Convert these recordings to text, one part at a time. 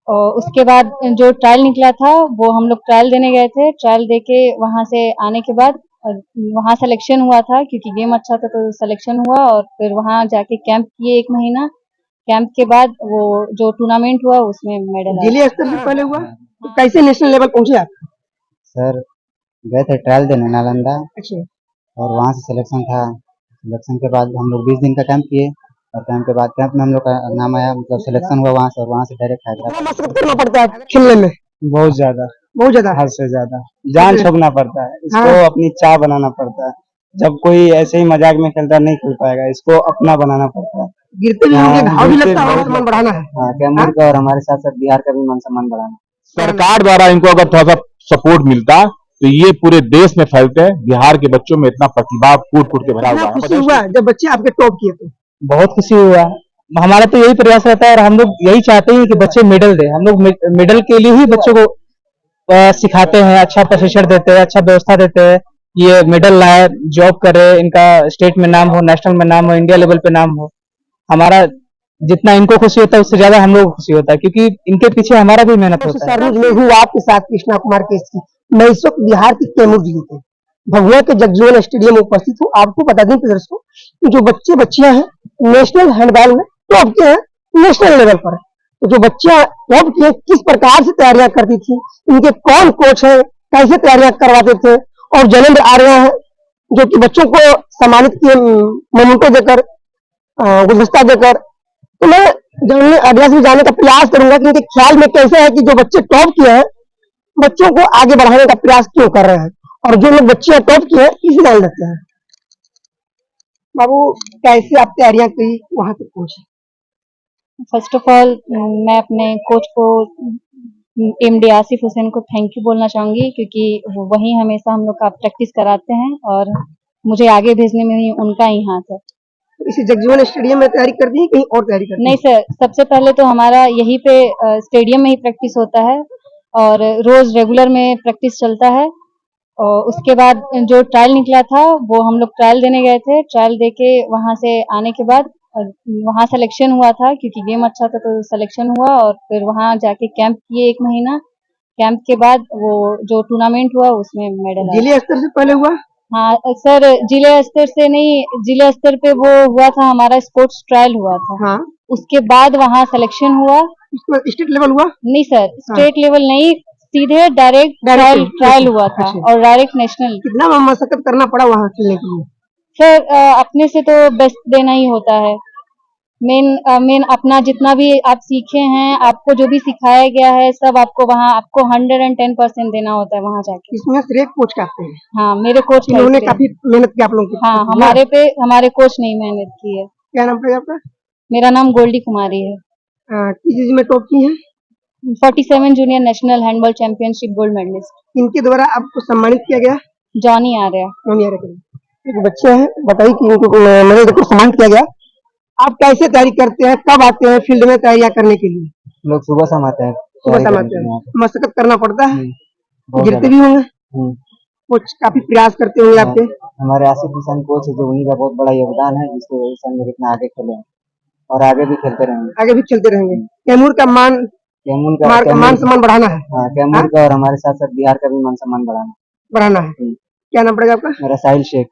और उसके बाद जो ट्रायल निकला था वो हम लोग ट्रायल देने गए थे। ट्रायल देके वहां से आने के बाद वहां सिलेक्शन हुआ था, क्योंकि गेम अच्छा था तो सिलेक्शन हुआ। और फिर वहां जाके कैंप किए 1 महीना। कैंप के बाद वो जो टूर्नामेंट हुआ उसमें मेडल आया। जिले स्तर से पहले हुआ तो कैसे नेशनल लेवल पहुंचे आप? सर गए थे ट्रायल देने नालंदा, अच्छा, और वहाँ से सिलेक्शन था। सिलेक्शन के बाद हम लोग 20 दिन का कैंप किए, और कैंप के बाद कैंप में हम लोग का नाम आया, मतलब सिलेक्शन हुआ वहाँ से, और वहाँ से डायरेक्ट कितना हैदराबाद। मशक्कत करना पड़ता है खेलने में? बहुत ज्यादा, बहुत ज्यादा। हद से ज्यादा जान हाँ। छोड़ना पड़ता है इसको, हाँ। अपनी चाह बनाना पड़ता है। जब कोई ऐसे ही मजाक में खेलता है नहीं खेल पाएगा, इसको अपना बनाना पड़ता है। गिरते भी होंगे, घाव भी गिरते लगता होगा, बहुत सामान लगता बढ़ाना है। हाँ, कैमूर का और हमारे साथ साथ बिहार का भी मान सम्मान बढ़ाना। सरकार द्वारा इनको अगर थोड़ा सा सपोर्ट मिलता तो ये पूरे देश में फैलते। बिहार के बच्चों में इतना प्रतिभा कूट कूट के भरा कितना हुआ खुशी है। हुआ जब बच्चे आपके टॉप किए तो? बहुत खुशी हुआ। हमारा तो यही प्रयास रहता है और हम लोग यही चाहते हैं कि बच्चे मेडल दे। हम लोग मेडल के लिए ही बच्चों को सिखाते हैं, अच्छा प्रशिक्षण देते हैं, अच्छा व्यवस्था देते हैं। ये मेडल लाए, जॉब करे, इनका स्टेट में नाम हो, नेशनल में नाम हो, इंडिया लेवल पे नाम हो। हमारा जितना इनको खुशी होता है उससे ज्यादा हम लोग को खुशी होता है, क्योंकि इनके पीछे हमारा भी मेहनत होता है। मैं हूँ आपके साथ कृष्णा कुमार केसरी। मैं इस वक्त बिहार की कैमूर जिले के भभुआ के जगजीवन स्टेडियम में उपस्थित हूँ। आपको बता दें दर्शकों, जो बच्चे बच्चियां हैं नेशनल हैंडबॉल में टॉप के हैं, नेशनल लेवल पर। तो जो बच्चियां टॉप की हैं, किस प्रकार से तैयारियां करती थी, इनके कौन कोच है, कैसे तैयारियां करवाते थे, और जैनेंद्र आर्या है जो कि बच्चों को सम्मानित किए मोमेंटो देकर, गुलदस्ता देकर। तो मैं जानने आर्या से जानने का प्रयास करूंगा कि इनके ख्याल में कैसे है कि जो बच्चे टॉप किए हैं बच्चों को आगे बढ़ाने का प्रयास क्यों कर रहे हैं, और जो लोग बच्चे टॉप किए हैं किसी लाइन रखते हैं। बाबू, कैसे आप तैयारियां की, वहां तक पहुंचे? फर्स्ट ऑफ ऑल मैं अपने कोच को एमडी आसिफ हुसैन को थैंक यू बोलना चाहूंगी, क्योंकि वही हमेशा हम लोग का प्रैक्टिस कराते हैं और मुझे आगे भेजने में ही उनका ही हाथ है। इसी जगजीवन स्टेडियम में तैयारी करती है, कहीं और तैयारी करती है? नहीं सर, सबसे पहले तो हमारा यहीं पे स्टेडियम में ही प्रैक्टिस होता है और रोज रेगुलर में प्रैक्टिस चलता है। और उसके बाद जो ट्रायल निकला था वो हम लोग ट्रायल देने गए थे। ट्रायल देके वहां से आने के बाद वहां सिलेक्शन हुआ था, क्योंकि गेम अच्छा था तो सिलेक्शन हुआ। और फिर वहां जाके कैंप किए 1 महीना। कैंप के बाद वो जो टूर्नामेंट हुआ उसमें मेडल आया। जिले स्तर से पहले हुआ? हाँ सर, जिले स्तर से नहीं, जिले स्तर पे वो हुआ था, हमारा स्पोर्ट्स ट्रायल हुआ था। हाँ। उसके बाद वहां सिलेक्शन हुआ। इसमें स्टेट लेवल हुआ? नहीं सर, स्टेट लेवल नहीं, सीधे डायरेक्ट ट्रायल हुआ था। अच्छा। और डायरेक्ट नेशनल। कितना मशक्कत करना पड़ा वहां खेलने के लिए? सर अपने से तो बेस्ट देना ही होता है। मेन अपना जितना भी आप सीखे हैं, आपको जो भी सिखाया गया है सब आपको वहाँ आपको 110% देना होता है वहाँ जाके। इसमें श्रेय कोच का है? हाँ, मेरे कोच का इन्होंने श्रेय। काफी मेहनत की आप लोगों की? हाँ, हमारे कोच ने ही मेहनत की है। क्या नाम पड़ेगा आपका? मेरा नाम गोल्डी कुमारी है। किस चीज में टॉप की है? 47 junior national handball championship gold medallist. इनके द्वारा आपको सम्मानित किया गया? जॉनी आ रहा है। जॉनी आ रहा है। एक बच्चे हैं, बताइए कि इनको मेडल देकर सम्मानित किया गया। आप कैसे तैयारी करते हैं, कब आते हैं फील्ड में तैयारियां करने के लिए? लोग सुबह शाम आते हैं, सुबह शाम आते हैं, मशक्कत करना पड़ता है, बहुत गिरते ज्यादा। भी होंगे, कुछ काफी प्रयास करते होंगे आपके। हमारे आसिफ हुसैन कोच है, जो उन्हीं का बहुत बड़ा योगदान है, जिसकी वजह से हम लोग इतना आगे खेले हैं और आगे भी खेलते रहेंगे। आगे भी चलते रहेंगे। कैमूर का मान सम्मान बढ़ाना है। हाँ, कैमूर का और हमारे साथ साथ बिहार का भी मान सम्मान बढ़ाना है। क्या नाम पड़ेगा आपका? मेरा साहिल शेख।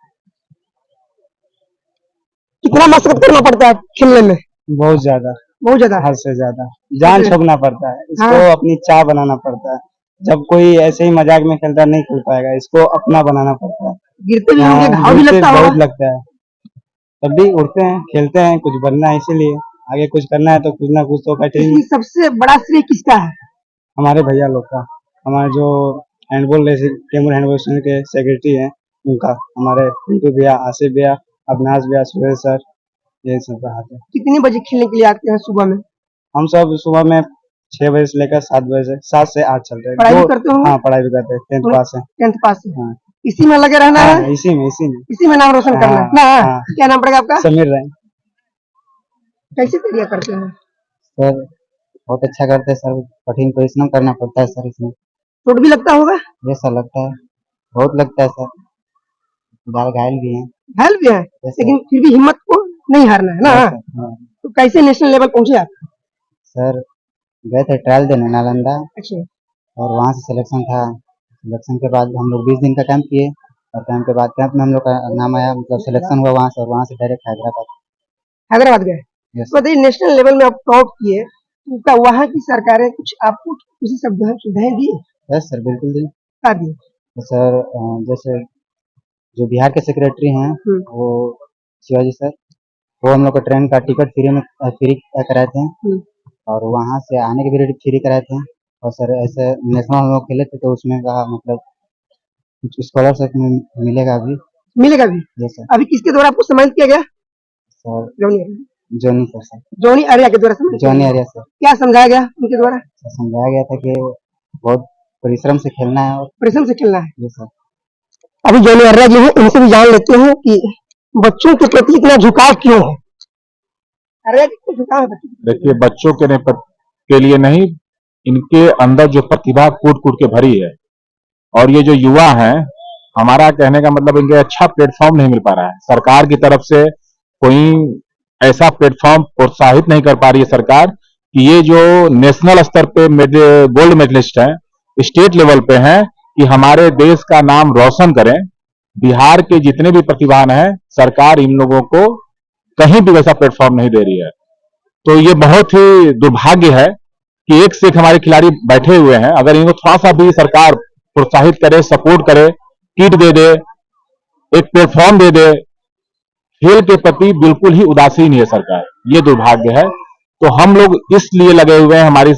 कितना मशक्कत करना पड़ता है खेलने में? बहुत ज्यादा, बहुत ज्यादा, हद से ज्यादा जान छोड़ना पड़ता है इसको, हाँ। अपनी चाह बनाना पड़ता है। जब कोई ऐसे ही मजाक में खेलता है नहीं खेल पाएगा, इसको अपना बनाना पड़ता है। गिरते भी होंगे, घाव भी गिरते लगता बहुत होगा। लगता है, तब भी उठते हैं, खेलते हैं, कुछ बनना है इसीलिए। आगे कुछ करना है तो कुछ ना कुछ तो कठिन। इसमें सबसे बड़ा श्रेय किसका है? हमारे भैया लोग का, हमारे जो हैंडबॉल कैमूर हैंडबॉल एसोसिएशन के सेक्रेटरी हैं उनका, हमारे पिंटू भैया, आसिफ भैया, अविनाश भैया, सुरेश सर, ये सब पढ़ाते हैं। कितने बजे खेलने के लिए आते हैं सुबह में? हम सब सुबह में 6 बजे से लेकर 7 बजे से 7 से 8 चलते हैं। पढ़ाई भी करते होंगे? हाँ, पढ़ाई भी करते हैं, 10th पास है। 10th पास है। हाँ, इसी में लगे रहना हाँ, है, इसी में नाम रोशन करना है ना। हाँ। क्या नाम पड़ेगा आपका? समीर राय। कैसे तैयार करते हैं? सर बहुत अच्छा करते हैं सर, कठिन परिश्रम करना पड़ता है सर इसमें। चोट भी लगता होगा? जैसा लगता है, बहुत लगता है सर, घायल भी है। घायल भी है, लेकिन फिर भी हिम्मत को नहीं हारना है ना। हाँ। तो कैसे नेशनल लेवल पहुंचे आप? सर गए थे ट्रायल देने नालंदा, अच्छा। और वहाँ से सिलेक्शन था। सिलेक्शन के बाद हम लोग 20 दिन का कैंप किए, और कैंप के बाद कैंप में हम लोग का नाम आया, मतलब सिलेक्शन हुआ वहाँ से, और वहाँ से डायरेक्ट हैदराबाद गए। यस तो बताइए, नेशनल लेवल में आप टॉप किए, तो क्या वहाँ की सरकारें कुछ आपको किसी सुविधाएं दी? यस सर, बिल्कुल दी। क्या दी? तो सर जैसे जो बिहार के सेक्रेटरी हैं वो शिवाजी सर, वो हम लोग को ट्रेन का टिकट फ्री कराए थे, और वहाँ से आने के भी फ्री कराए थे। और सर ऐसे नेशनल हम लोग खेले थे तो उसमें कहा मतलब कुछ स्कॉलरशिप मिलेगा अभी। मिलेगा भी? Yes sir. अभी किसके द्वारा आपको सम्मानित किया गया? Sir Johnny sir Johnny Arya के द्वारा सम्मानित किया जॉनी गया। आर्या सर। क्या समझाया गया उनके द्वारा? सर समझाया गया था कि बहुत परिश्रम से खेलना है, और परिश्रम से खेलना है। Yes sir. अभी जॉनी आर्या जी हैं, इनसे भी जान लेते हैं कि बच्चों के प्रति इतना झुकाव क्यों है। आर्या जी क्यों झुकाव है बच्चों? देखिए, बच्चों के लिए नहीं, इनके अंदर जो प्रतिभा कूट कूट के भरी है, और ये जो युवा हैं, हमारा कहने का मतलब इनके अच्छा प्लेटफॉर्म नहीं मिल पा रहा है। सरकार की तरफ से कोई ऐसा प्लेटफॉर्म प्रोत्साहित नहीं कर पा रही है सरकार कि ये जो नेशनल स्तर पे गोल्ड मेडलिस्ट हैं, स्टेट लेवल पे हैं, कि हमारे देश का नाम रोशन करें। बिहार के जितने भी प्रतिभान हैं, सरकार इन लोगों को कहीं भी वैसा प्लेटफॉर्म नहीं दे रही है। तो ये बहुत ही दुर्भाग्य है कि एक से एक हमारे खिलाड़ी बैठे हुए हैं। अगर इनको थोड़ा सा भी सरकार प्रोत्साहित करे, सपोर्ट करे, किट दे दे, एक प्लेटफॉर्म दे दे, खेल के प्रति बिल्कुल ही उदासीन है सरकार। ये दुर्भाग्य है। तो हम लोग इसलिए लगे हुए हैं, हमारी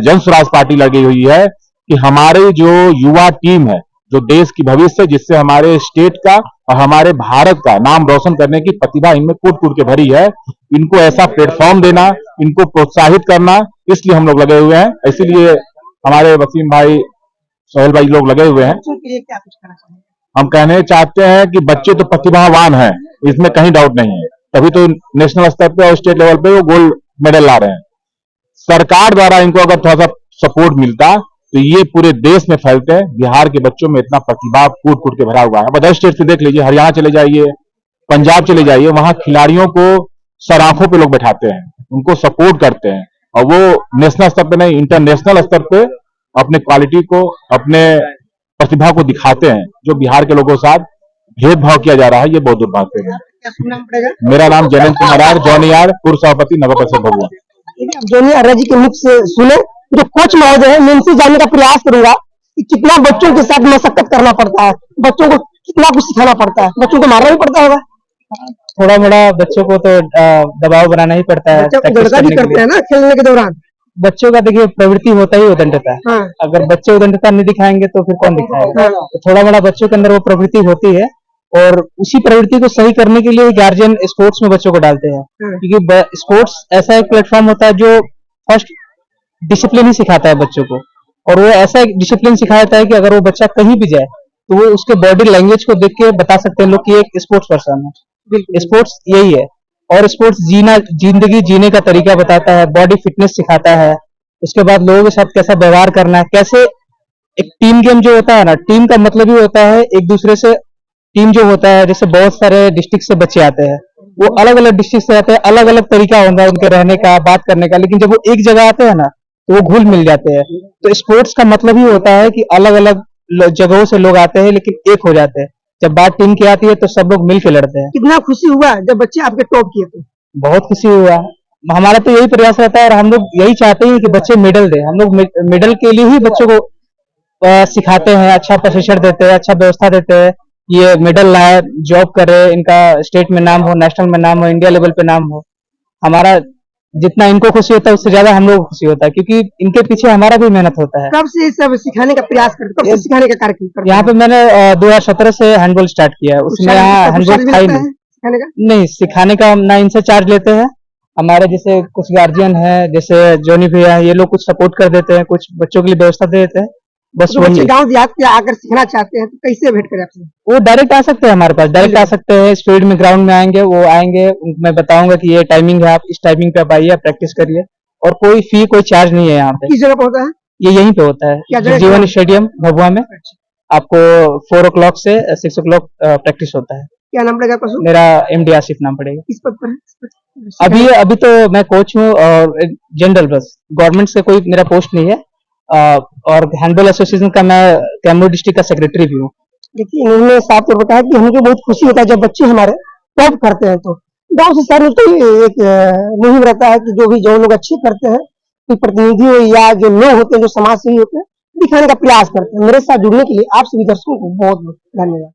जन स्वराज पार्टी लगी हुई है कि हमारे जो युवा टीम है, जो देश की भविष्य, जिससे हमारे स्टेट का और हमारे भारत का नाम रोशन करने की प्रतिभा इनमें कूट कूट के भरी है, इनको ऐसा प्लेटफॉर्म देना, इनको प्रोत्साहित करना, इसलिए हम लोग लगे हुए हैं। इसीलिए हमारे वसीम भाई, सोहेल भाई लोग लगे हुए हैं। बच्चों के लिए क्या कुछ करना चाहिए? हम कहने चाहते हैं कि बच्चे तो प्रतिभावान हैं, इसमें कहीं डाउट नहीं है, तभी तो नेशनल स्तर पे और स्टेट लेवल पे वो गोल्ड मेडल ला रहे हैं। सरकार द्वारा इनको अगर थोड़ा सा सपोर्ट मिलता तो ये पूरे देश में फैलते हैं। बिहार के बच्चों में इतना प्रतिभा कूट कूट के भरा हुआ है। अदर स्टेट से देख लीजिए, हरियाणा चले जाइए, पंजाब चले जाइए, वहां खिलाड़ियों को सराखों पे लोग बैठाते हैं, उनको सपोर्ट करते हैं, और वो नेशनल स्तर पे नहीं, इंटरनेशनल स्तर पे अपने क्वालिटी को, अपने प्रतिभा को दिखाते हैं। जो बिहार के लोगों के साथ भेदभाव किया जा रहा है, ये बहुत दुर्भाग्य है। क्या सुनना पड़ेगा? मेरा नाम जयंत कुमार, जौनियार, पूर्व सभापति नगर परिषद भभुआ। देखिए, आप जॉनी आर्या जी के मुख से सुने। जो कोच महोदय है, मैं इनसे जानने का प्रयास करूंगा कि कितना बच्चों के साथ मशक्कत करना पड़ता है, बच्चों को कितना कुछ सिखाना पड़ता है, बच्चों को मारना भी पड़ता होगा। थोड़ा मोड़ा बच्चों को तो दबाव बनाना ही पड़ता है। बच्चे प्रैक्टिस उधड़का भी करने के करते लिए हैं ना खेलने के दौरान। बच्चों का देखिए प्रवृत्ति होता ही उदंडता है। हाँ। अगर बच्चे उदंडता नहीं दिखाएंगे तो फिर कौन दिखाएगा? हाँ। तो थोड़ा बड़ा बच्चों के अंदर वो प्रवृत्ति होती है, और उसी प्रवृत्ति को सही करने के लिए गार्जियन स्पोर्ट्स में बच्चों को डालते हैं, क्योंकि स्पोर्ट्स ऐसा एक प्लेटफॉर्म होता है जो फर्स्ट डिसिप्लिन ही सिखाता है बच्चों को, और वो ऐसा एक डिसिप्लिन सिखाता है कि अगर वो बच्चा कहीं भी जाए तो वो उसके बॉडी लैंग्वेज को देख के बता सकते हैं लोग कि एक स्पोर्ट्स पर्सन है। स्पोर्ट्स यही है, और स्पोर्ट्स जिंदगी जीने का तरीका बताता है, बॉडी फिटनेस सिखाता है, उसके बाद लोगों के साथ कैसा व्यवहार करना है, कैसे एक टीम गेम जो होता है ना, टीम का मतलब ही होता है एक दूसरे से, टीम जो होता है, जैसे बहुत सारे डिस्ट्रिक्ट से बच्चे आते हैं, वो अलग अलग डिस्ट्रिक्ट से आते हैं, अलग अलग तरीका होता है उनके रहने का, बात करने का, लेकिन जब वो एक जगह आते हैं ना तो वो घुल मिल जाते हैं। तो स्पोर्ट्स का मतलब ही होता है कि अलग अलग जगहों से लोग आते हैं लेकिन एक हो जाते हैं। जब बात टीम की आती है तो सब लोग मिल के लड़ते हैं। कितना खुशी हुआ जब बच्चे आपके टॉप किए तो? बहुत खुशी हुआ। हमारा तो यही प्रयास रहता है, और हम लोग यही चाहते हैं कि बच्चे मेडल दें। हम लोग मेडल के लिए ही बच्चों को सिखाते हैं, अच्छा प्रशिक्षण देते हैं, अच्छा व्यवस्था देते हैं, ये मेडल लाए, जॉब करे, इनका स्टेट में नाम हो, नेशनल में नाम हो, इंडिया लेवल पे नाम हो। हमारा जितना इनको खुशी होता है उससे ज्यादा हम लोग को खुशी होता है, क्योंकि इनके पीछे हमारा भी मेहनत होता है। कब से सब सिखाने का प्रयास करते, कब से सिखाने का कार्य करते? यहाँ पे मैंने 2017 से हैंडबॉल स्टार्ट किया है। उसमें यहाँ हैंडबॉल था ही नहीं, सिखाने का ना इनसे चार्ज लेते हैं। हमारे जैसे कुछ गार्जियन है, जैसे जोनी भैया, ये लोग कुछ सपोर्ट कर देते हैं, कुछ बच्चों के लिए व्यवस्था दे देते हैं। बस जो बच्चे गांव देहात के आकर सीखना चाहते हैं तो कैसे भेंट करें आपसे? वो डायरेक्ट आ सकते हैं हमारे पास, डायरेक्ट आ सकते हैं। स्पीड में ग्राउंड में आएंगे, वो आएंगे, मैं बताऊंगा कि ये टाइमिंग है, आप इस टाइमिंग पे आप आइए, प्रैक्टिस करिए, और कोई फी, कोई चार्ज नहीं है यहाँ पे। किस जगह पे होता है? ये यहीं पे होता है, जीवन स्टेडियम भभुआ में। आपको 4 o'clock से 6 o'clock प्रैक्टिस होता है। क्या नाम पड़ेगा आपका? मेरा एमडी आसिफ नाम पड़ेगा। किस पद पर है? अभी तो मैं कोच हूँ और जनरल, बस गवर्नमेंट से कोई मेरा पोस्ट नहीं है। और हैंडबॉल एसोसिएशन का मैं कैमूर डिस्ट्रिक्ट का सेक्रेटरी भी हूँ। देखिए, इन्होंने साफ तौर पर कहा कि हमको बहुत खुशी होता है जब बच्चे हमारे टॉप करते हैं। तो गांव से शहर में तो एक मुहिम रहता है कि जो लोग अच्छे करते हैं, कोई प्रतिनिधि हो या जो लोग होते हैं, जो समाज सेवी होते हैं, दिखाने का प्रयास करते हैं। मेरे साथ जुड़ने के लिए आप सभी दर्शकों को बहुत बहुत धन्यवाद।